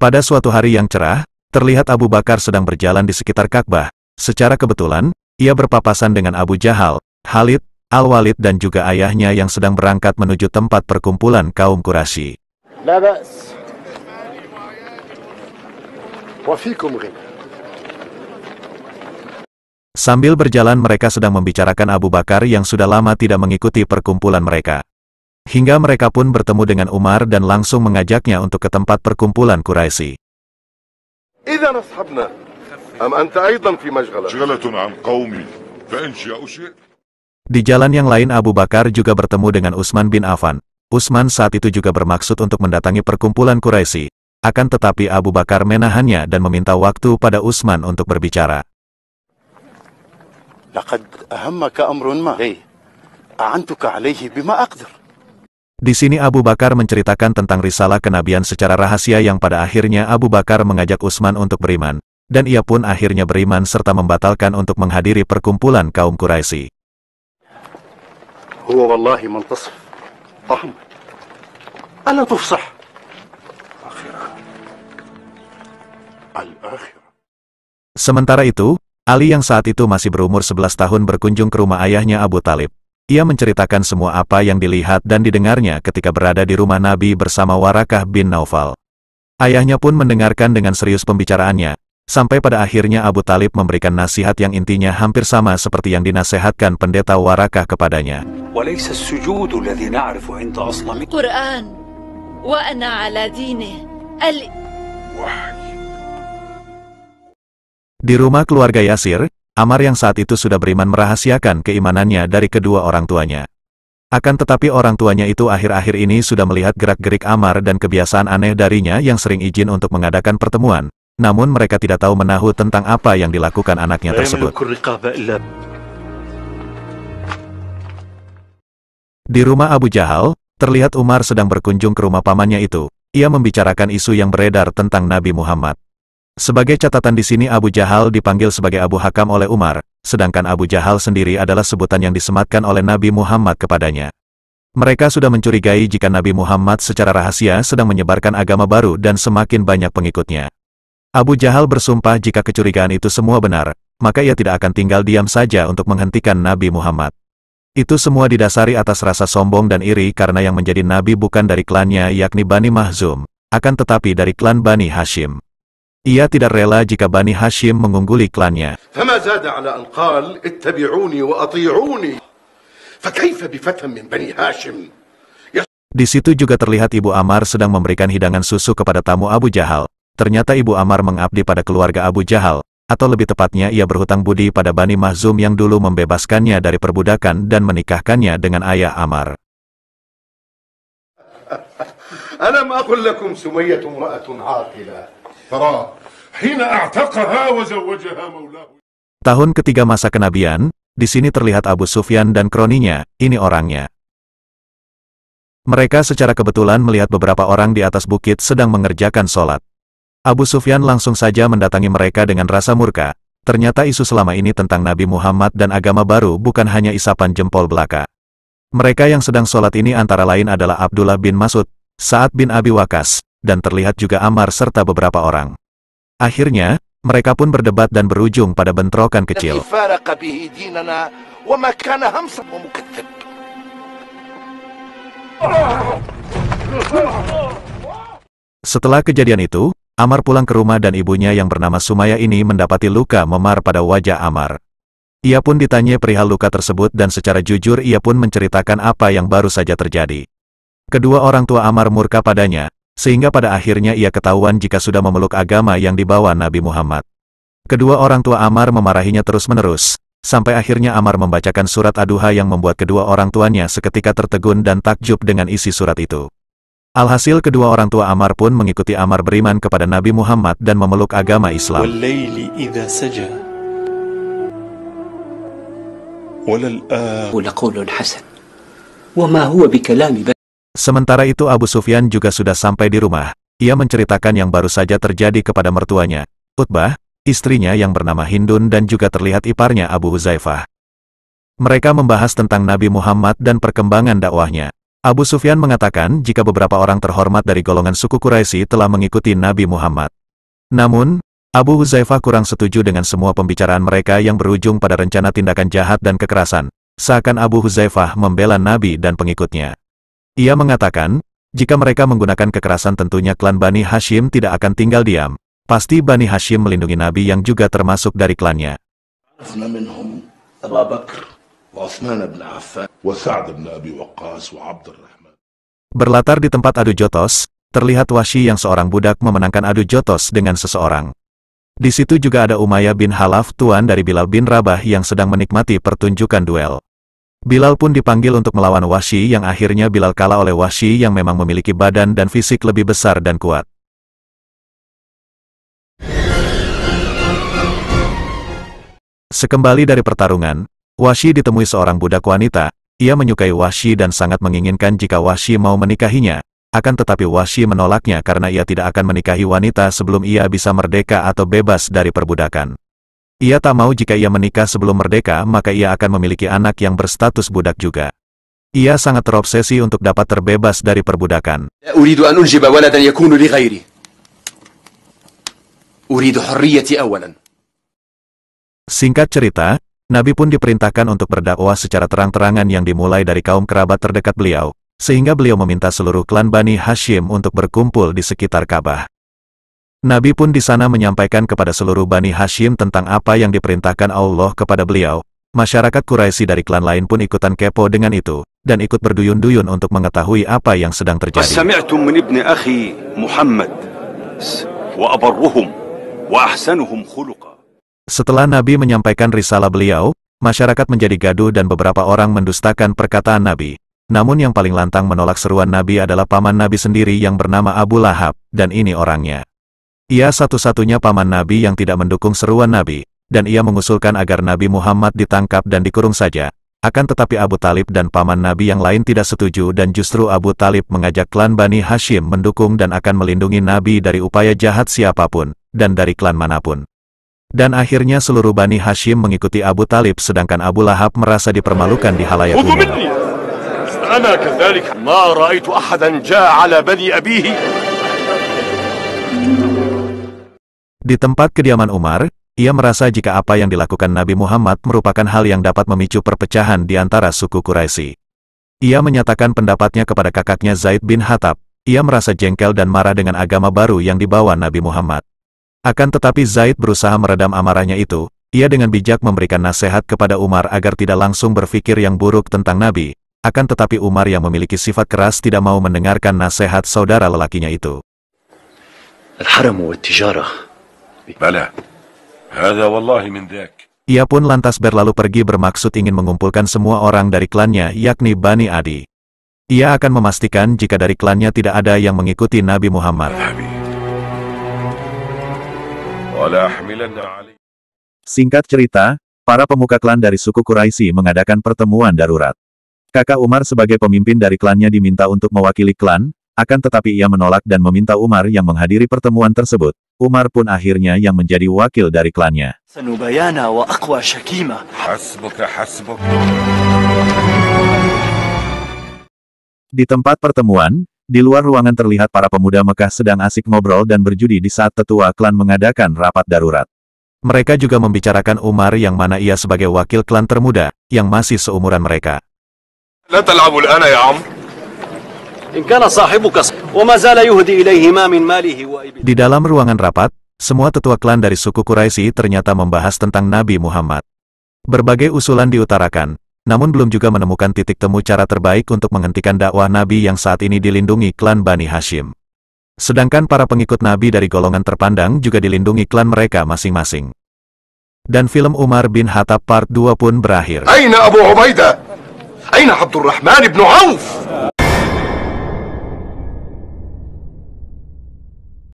Pada suatu hari yang cerah, terlihat Abu Bakar sedang berjalan di sekitar Ka'bah. Secara kebetulan, ia berpapasan dengan Abu Jahal, Khalid, Al-Walid dan juga ayahnya yang sedang berangkat menuju tempat perkumpulan kaum Quraisy. La ba's. Wa fikum ghina. Sambil berjalan mereka sedang membicarakan Abu Bakar yang sudah lama tidak mengikuti perkumpulan mereka. Hingga mereka pun bertemu dengan Umar dan langsung mengajaknya untuk ke tempat perkumpulan Quraisy. إذا أصحبنا أم أنت أيضا في مشغلة؟ شغلة عن قومي فإن شاءوا شيء. Di jalan yang lain Abu Bakar juga bertemu dengan Utsman bin Affan. Utsman saat itu juga bermaksud untuk mendatangi perkumpulan Quraisy. Akan tetapi Abu Bakar menahannya dan meminta waktu pada Utsman untuk berbicara. لقد أهمك أمر ما أعنتك عليه بما أقدر. Di sini Abu Bakar menceritakan tentang risalah kenabian secara rahasia yang pada akhirnya Abu Bakar mengajak Utsman untuk beriman, dan ia pun akhirnya beriman serta membatalkan untuk menghadiri perkumpulan kaum Quraisy. هو والله منتصف أحمد ألا تفصح الآخرة. Sementara itu, Ali yang saat itu masih berumur 11 tahun berkunjung ke rumah ayahnya Abu Talib. Ia menceritakan semua apa yang dilihat dan didengarnya ketika berada di rumah Nabi bersama Warakah bin Naufal. Ayahnya pun mendengarkan dengan serius pembicaraannya, sampai pada akhirnya Abu Talib memberikan nasihat yang intinya hampir sama seperti yang dinasehatkan pendeta Warakah kepadanya. Quran, wa ana ala dinih. Di rumah keluarga Yasir, Ammar yang saat itu sudah beriman merahasiakan keimanannya dari kedua orang tuanya. Akan tetapi orang tuanya itu akhir-akhir ini sudah melihat gerak-gerik Ammar dan kebiasaan aneh darinya yang sering izin untuk mengadakan pertemuan, namun mereka tidak tahu menahu tentang apa yang dilakukan anaknya tersebut. Di rumah Abu Jahal, terlihat Umar sedang berkunjung ke rumah pamannya itu. Ia membicarakan isu yang beredar tentang Nabi Muhammad. Sebagai catatan di sini Abu Jahal dipanggil sebagai Abu Hakam oleh Umar, sedangkan Abu Jahal sendiri adalah sebutan yang disematkan oleh Nabi Muhammad kepadanya. Mereka sudah mencurigai jika Nabi Muhammad secara rahasia sedang menyebarkan agama baru dan semakin banyak pengikutnya. Abu Jahal bersumpah jika kecurigaan itu semua benar, maka ia tidak akan tinggal diam saja untuk menghentikan Nabi Muhammad. Itu semua didasari atas rasa sombong dan iri karena yang menjadi nabi bukan dari klannya yakni Bani Mahzum, akan tetapi dari klan Bani Hashim. Ia tidak rela jika Bani Hashim mengungguli klannya. فما زاد على أن قال اتبعوني وأطيعوني فكيف بفتى من بني هاشم. Di situ juga terlihat Ibu Ammar sedang memberikan hidangan susu kepada tamu Abu Jahal. Ternyata Ibu Ammar mengabdi pada keluarga Abu Jahal, atau lebih tepatnya ia berhutang budi pada Bani Mahzum yang dulu membebaskannya dari perbudakan dan menikahkannya dengan ayah Ammar. ألم أقل لكم سمية امرأة عاقلة. Tahun ketiga masa kenabian, di sini terlihat Abu Sufyan dan kroninya, ini orangnya. Mereka secara kebetulan melihat beberapa orang di atas bukit sedang mengerjakan sholat. Abu Sufyan langsung saja mendatangi mereka dengan rasa murka. Ternyata isu selama ini tentang Nabi Muhammad dan agama baru bukan hanya isapan jempol belaka. Mereka yang sedang sholat ini antara lain adalah Abdullah bin Mas'ud, Sa'ad bin Abi Waqqas, dan terlihat juga Ammar serta beberapa orang. Akhirnya, mereka pun berdebat dan berujung pada bentrokan kecil. Setelah kejadian itu, Ammar pulang ke rumah dan ibunya yang bernama Sumaya ini mendapati luka memar pada wajah Ammar. Ia pun ditanya perihal luka tersebut dan secara jujur ia pun menceritakan apa yang baru saja terjadi. Kedua orang tua Ammar murka padanya, sehingga pada akhirnya ia ketahuan jika sudah memeluk agama yang dibawa Nabi Muhammad. Kedua orang tua Ammar memarahinya terus-menerus, sampai akhirnya Ammar membacakan surat Ad-Duha yang membuat kedua orang tuanya seketika tertegun dan takjub dengan isi surat itu. Alhasil kedua orang tua Ammar pun mengikuti Ammar beriman kepada Nabi Muhammad dan memeluk agama Islam. Sementara itu Abu Sufyan juga sudah sampai di rumah. Ia menceritakan yang baru saja terjadi kepada mertuanya, Utbah, istrinya yang bernama Hindun dan juga terlihat iparnya Abu Huzaifah. Mereka membahas tentang Nabi Muhammad dan perkembangan dakwahnya. Abu Sufyan mengatakan jika beberapa orang terhormat dari golongan suku Quraisy telah mengikuti Nabi Muhammad. Namun, Abu Huzaifah kurang setuju dengan semua pembicaraan mereka yang berujung pada rencana tindakan jahat dan kekerasan, seakan Abu Huzaifah membela Nabi dan pengikutnya. Ia mengatakan, jika mereka menggunakan kekerasan tentunya klan Bani Hashim tidak akan tinggal diam. Pasti Bani Hashim melindungi Nabi yang juga termasuk dari klannya. Berlatar di tempat adu jotos, terlihat Wahsy yang seorang budak memenangkan adu jotos dengan seseorang. Di situ juga ada Umayyah bin Khalaf, tuan dari Bilal bin Rabah yang sedang menikmati pertunjukan duel. Bilal pun dipanggil untuk melawan Wahsy yang akhirnya Bilal kalah oleh Wahsy yang memang memiliki badan dan fisik lebih besar dan kuat. Sekembali dari pertarungan, Wahsy ditemui seorang budak wanita. Ia menyukai Wahsy dan sangat menginginkan jika Wahsy mau menikahinya. Akan tetapi Wahsy menolaknya karena ia tidak akan menikahi wanita sebelum ia bisa merdeka atau bebas dari perbudakan. Ia tak mau jika ia menikah sebelum merdeka maka ia akan memiliki anak yang berstatus budak juga. Ia sangat terobsesi untuk dapat terbebas dari perbudakan. أريد أن أنجب ولدا يكون لغيري. أريد حريتي أولا. Singkat cerita, Nabi pun diperintahkan untuk berdakwah secara terang-terangan yang dimulai dari kaum kerabat terdekat beliau, sehingga beliau meminta seluruh klan Bani Hashim untuk berkumpul di sekitar Ka'bah. Nabi pun di sana menyampaikan kepada seluruh Bani Hashim tentang apa yang diperintahkan Allah kepada beliau. Masyarakat Quraisy dari klan lain pun ikutan kepo dengan itu, dan ikut berduyun-duyun untuk mengetahui apa yang sedang terjadi. سمعت من ابن أخي محمد وأبرهم وأحسنهم خلقا. Setelah Nabi menyampaikan risalah beliau, masyarakat menjadi gaduh dan beberapa orang mendustakan perkataan Nabi. Namun yang paling lantang menolak seruan Nabi adalah paman Nabi sendiri yang bernama Abu Lahab, dan ini orangnya. Ia satu-satunya paman Nabi yang tidak mendukung seruan Nabi, dan ia mengusulkan agar Nabi Muhammad ditangkap dan dikurung saja. Akan tetapi Abu Talib dan paman Nabi yang lain tidak setuju dan justru Abu Talib mengajak klan Bani Hashim mendukung dan akan melindungi Nabi dari upaya jahat siapapun, dan dari klan manapun. Dan akhirnya seluruh Bani Hashim mengikuti Abu Talib sedangkan Abu Lahab merasa dipermalukan di halayak umum. أنا كذلك ما رأيت أحدا جاء على بني أبيه. Di tempat kediaman Umar, ia merasa jika apa yang dilakukan Nabi Muhammad merupakan hal yang dapat memicu perpecahan di antara suku Quraisy. Ia menyatakan pendapatnya kepada kakaknya Zaid bin Khattab. Ia merasa jengkel dan marah dengan agama baru yang dibawa Nabi Muhammad. Akan tetapi Zaid berusaha meredam amarahnya itu. Ia dengan bijak memberikan nasihat kepada Umar agar tidak langsung berpikir yang buruk tentang Nabi. Akan tetapi Umar yang memiliki sifat keras tidak mau mendengarkan nasihat saudara lelakinya itu. الحرم والتجارة. بلى هذا والله من ذاك. Ia pun lantas berlalu pergi bermaksud ingin mengumpulkan semua orang dari klannya yakni Bani Adi. Ia akan memastikan jika dari klannya tidak ada yang mengikuti Nabi Muhammad. Singkat cerita, para pemuka klan dari suku Quraisy mengadakan pertemuan darurat. Kakak Umar sebagai pemimpin dari klannya diminta untuk mewakili klan, akan tetapi ia menolak dan meminta Umar yang menghadiri pertemuan tersebut. Umar pun akhirnya yang menjadi wakil dari klannya. سنبيانا وأقوى شكيمة. حسبك حسبك. Di tempat pertemuan, di luar ruangan terlihat para pemuda Mekah sedang asik ngobrol dan berjudi di saat tetua klan mengadakan rapat darurat. Mereka juga membicarakan Umar yang mana ia sebagai wakil klan termuda, yang masih seumuran mereka. لا تلعب الآن يا عم. إن كان صاحبك وما زال يهدي إليه ما من ماله وإبله. Di dalam ruangan rapat, semua tetua klan dari suku Quraisy ternyata membahas tentang Nabi Muhammad. Berbagai usulan diutarakan, namun belum juga menemukan titik temu cara terbaik untuk menghentikan dakwah Nabi yang saat ini dilindungi klan Bani Hashim. Sedangkan para pengikut Nabi dari golongan terpandang juga dilindungi klan mereka masing-masing. Dan film Umar bin Khattab Part 2 pun berakhir. أين أبو عبيدة؟ أين عبد الرحمن بن عوف؟